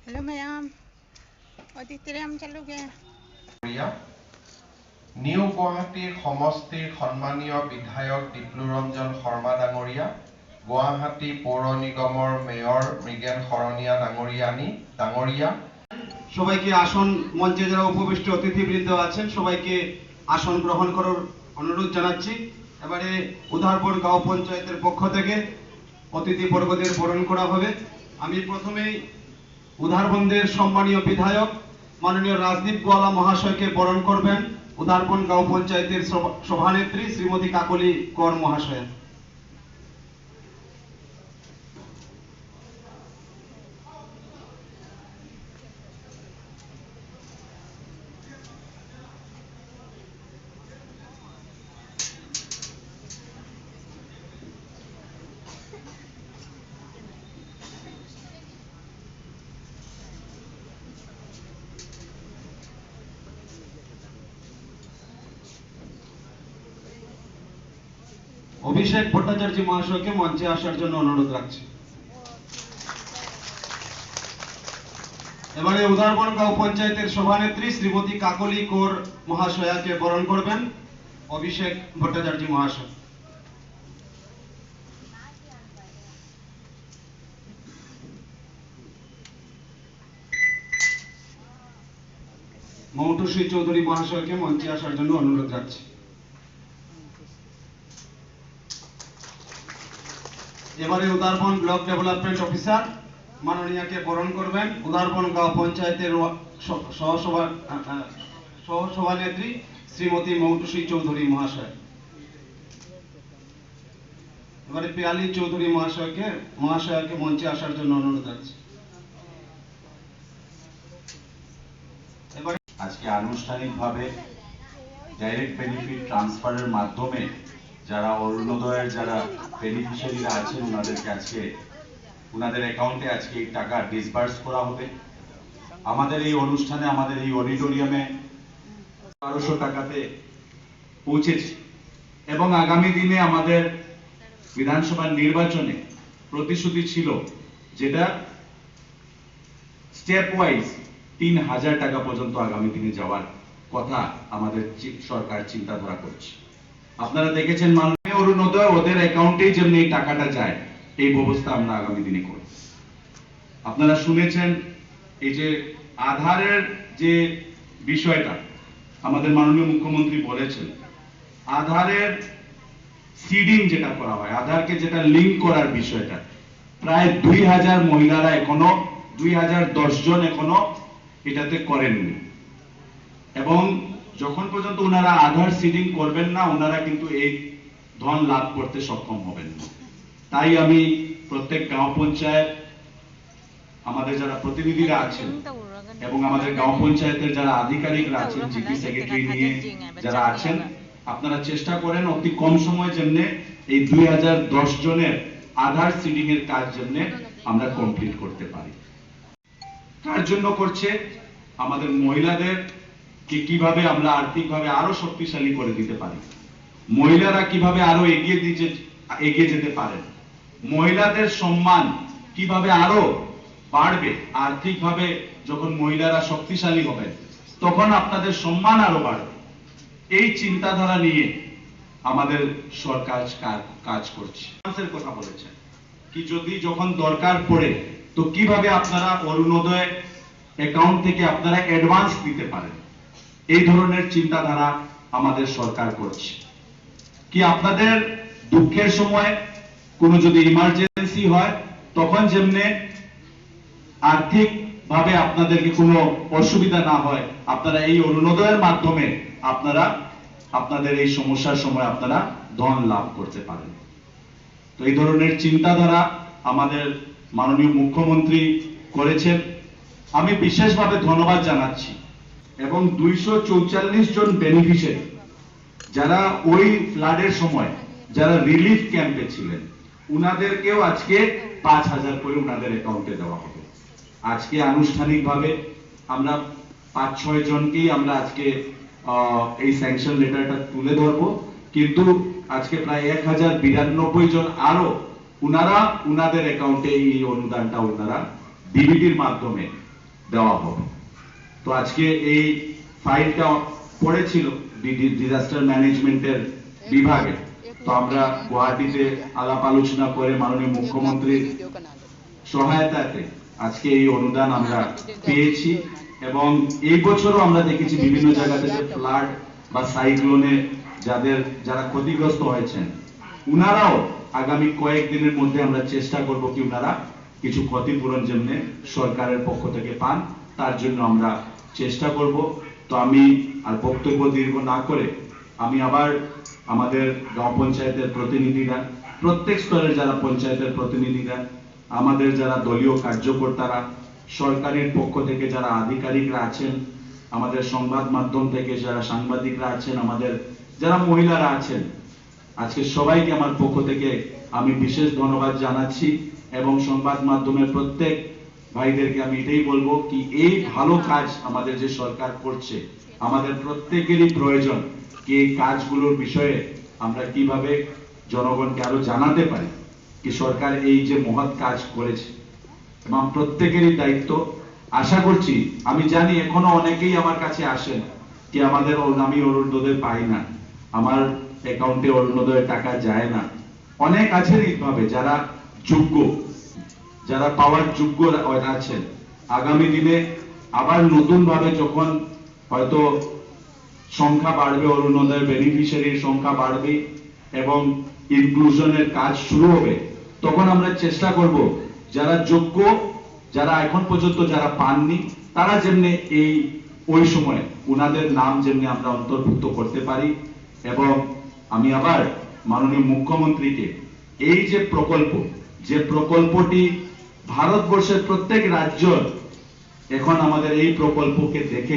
Hello ma'am, অতিথিৰে চালু গে new গুৱাহাটীৰ সমষ্টিৰ সন্মানীয় বিধায়ক ডিপ্লুৰঞ্জন শৰ্মা ডাঙৰীয়া, গুৱাহাটী পৌর নিগমৰ মেয়র মৃগেন শরণিয়া ডাঙৰীয়া, সবাইকে আসন মঞ্চে যারা উপবিষ্ট অতিথিবৃন্দ আছেন সবাইকে আসন গ্রহণ করার অনুরোধ জানাচ্ছি। এবারে উদারবন গাঁও পঞ্চায়েতের পক্ষ থেকে অতিথিবর্গদের বরণ করা হবে। আমি প্রথমেই উদারবন্দের সম্মানীয় বিধায়ক মাননীয় রাজদীপ গোয়ালা মহাশয়কে বরণ করবেন উদারবন গাঁও পঞ্চায়েতের সভানেত্রী শ্রীমতী কাকলি কর মহাশয়। অভিষেক ভট্টাচার্য মহাশয়কে মঞ্চে আসার জন্য অনুরোধ রাখছি। এবারে উদারবন গাঁও পঞ্চায়েতের সভানেত্রী শ্রীমতী কাকলি কর মহাশয়াকে বরণ করবেন অভিষেক ভট্টাচার্য মহাশয়। মৌটুশ্রী চৌধুরী মহাশয়কে মঞ্চে আসার জন্য অনুরোধ রাখছি। এবারে উদারবন ব্লক ডেভেলপমেন্ট অফিসার মাননীয়াকে বরণ করবেন উদারবন গাঁও পঞ্চায়েতের সহসভানেত্রী শ্রীমতী মৌটুশ্রী চৌধুরী মহাশয়। এবারে পিয়ালি চৌধুরী মহাশয়কে মঞ্চে আসার জন্য অনুরোধ রাখছি। আজকে আনুষ্ঠানিকভাবে ডাইরেক্ট বেনিফিট ট্রান্সফারের মাধ্যমে যারা অরুণোদয়ের যারা বেনিফিশিয়ারিরা আছেন ওনাদেরকে আজকে ওনাদের অ্যাকাউন্টে আজকে এই টাকা ডিসবার্স করা হবে। আমাদের এই অনুষ্ঠানে আমাদের এই অডিটোরিয়ামে 1200 টাকাতে পৌঁছেছে এবং আগামী দিনে আমাদের বিধানসভা নির্বাচনে প্রতিশ্রুতি ছিল যেটা স্টেপ ওয়াইজ 3000 টাকা পর্যন্ত আগামী দিনে যাওয়ার কথা আমাদের সরকার চিন্তাধারা করছে। আপনারা দেখেছেন মাননীয় অরুণোদয় ওদের অ্যাকাউন্টেই যেমন এই টাকাটা যায় এই ব্যবস্থা আমরা আগামী দিনে করব। আপনারা শুনেছেন এই যে আধারের যে বিষয়টা আমাদের মাননীয় মুখ্যমন্ত্রী বলেছেন, আধারের সিডিং যেটা করা হয়, আধারকে যেটা লিংক করার বিষয়টা প্রায় 2000 মহিলারা এখনো 2010 জন এখনো এটাতে করেননি এবং যখন পর্যন্ত ওনারা আধার সিডিং করবেন না ওনারা কিন্তু এই ধন লাভ করতে সক্ষম হবেন না। তাই আমি প্রত্যেক গাঁও পঞ্চায়েত আমাদের যারা প্রতিনিধিরা আছেন এবং আমাদের গাঁও পঞ্চায়েতের যারা আধিকারিকরা আছেন জিপি সেক্রেটারি নিয়ে যারা আছেন আপনারা চেষ্টা করেন অতি কম সময় জন্য এই 2010 জনের আধার সিডিং এর কাজ জন্য আমরা কমপ্লিট করতে পারি। কার জন্য করছে? আমাদের মহিলাদের কিভাবে আমরা আর্থিকভাবে আরো শক্তিশালী করে দিতে পারি, মহিলারা কিভাবে আরো এগিয়ে যেতে পারেন, মহিলাদের সম্মান কিভাবে আরো বাড়বে, আর্থিকভাবে যখন মহিলারা শক্তিশালী হবে তখন আপনাদের সম্মান আরো বাড়বে। এই চিন্তাধারা নিয়ে আমাদের সরকার কাজ করছে। কথা বলেছেন কি যদি যখন দরকার পড়ে তো কিভাবে আপনারা অরুণোদয় অ্যাকাউন্ট থেকে আপনারা অ্যাডভান্স দিতে পারেন, এই ধরনের চিন্তাধারা আমাদের সরকার করছে। কি আপনাদের দুঃখের সময় কোনো যদি ইমার্জেন্সি হয় তখন যেমনে আর্থিক ভাবে আপনাদেরকে কোনো অসুবিধা না হয় আপনারা এই অরুণোদয়ের মাধ্যমে আপনারা আপনাদের এই সমস্যার সময় আপনারা ধন লাভ করতে পারেন। তো এই ধরনের চিন্তাধারা আমাদের মাননীয় মুখ্যমন্ত্রী করেছেন, আমি বিশেষভাবে ধন্যবাদ জানাচ্ছি। এবং 244 জন বেনিফিশিয়ারি যারা ওই ফ্লাডের সময় যারা রিলিফ ক্যাম্পে ছিলেন উনাদেরকেও আজকে 5000 করে উনাদের অ্যাকাউন্টে দেওয়া হবে। আজকে আনুষ্ঠানিকভাবে আমরা 5-6 জনকেই আমরা আজকে এই স্যাংশন লেটারটা তুলে ধরবো, কিন্তু আজকে প্রায় 1092 জন আরো উনারা উনাদের অ্যাকাউন্টে এই অনুদানটা ওনারা ডিবিটির মাধ্যমে দেওয়া হবে। তো আজকে এই ফাইলটা পড়েছিল ডিজাস্টার ম্যানেজমেন্টের বিভাগে, তো আমরা গুয়াহাটিতে আলাপ আলোচনা করে মাননীয় মুখ্যমন্ত্রীর সহায়তাতে আজকে এই অনুদান আমরা পেয়েছি। এবং এই বছরও আমরা দেখেছি বিভিন্ন জায়গা থেকে ফ্লাড বা সাইক্লোনে যারা ক্ষতিগ্রস্ত হয়েছেন, উনারাও আগামী কয়েকদিনের মধ্যে আমরা চেষ্টা করব কি উনারা কিছু ক্ষতিপূরণ জন্য সরকারের পক্ষ থেকে পান, তার জন্য আমরা চেষ্টা করব। তো আমি আর বক্তব্য দীর্ঘ না করে আমি আবার আমাদের গাঁও পঞ্চায়েতের প্রতিনিধিরা, প্রত্যেক স্তরের যারা পঞ্চায়েতের প্রতিনিধিরা, আমাদের যারা দলীয় কার্যকর্তারা, সরকারের পক্ষ থেকে যারা আধিকারিকরা আছেন, আমাদের সংবাদ মাধ্যম থেকে যারা সাংবাদিকরা আছেন, আমাদের যারা মহিলারা আছেন, আজকে সবাইকে আমার পক্ষ থেকে আমি বিশেষ ধন্যবাদ জানাচ্ছি। এবং সংবাদ মাধ্যমের প্রত্যেক ভাইদেরকে আমি এটাই বলবো কি এই ভালো কাজ আমাদের যে সরকার করছে, আমাদের প্রত্যেকেরই প্রয়োজন কি এই কাজগুলোর বিষয়ে আমরা কিভাবে জনগণকে আরো জানাতে পারি কি সরকার এই যে মহৎ কাজ করেছে, এবং প্রত্যেকেরই দায়িত্ব। আশা করছি, আমি জানি এখনো অনেকেই আমার কাছে আসেন কি আমাদের আমি অরুণোদয় পাই না, আমার অ্যাকাউন্টে অরুণোদয়ের টাকা যায় না। অনেক আছেন এইভাবে যারা যোগ্য, যারা পাওয়ার যোগ্য আছেন। আগামী দিনে আবার নতুন ভাবে যখন হয়তো সংখ্যা বাড়বে, অরুণোদয়ের বেনিফিশিয়ারির সংখ্যা বাড়বে এবং ইনক্লুশনের কাজ শুরু হবে, তখন আমরা চেষ্টা করব যারা যোগ্য, যারা এখন পর্যন্ত যারা পাননি, তারা যেমনি এই ওই সময় উনাদের নাম যেমনি আমরা অন্তর্ভুক্ত করতে পারি। এবং আমি আবার মাননীয় মুখ্যমন্ত্রীকে এই যে প্রকল্পটি ভারতবর্ষের প্রত্যেক রাজ্য এখন আমাদের এই প্রকল্পকে দেখে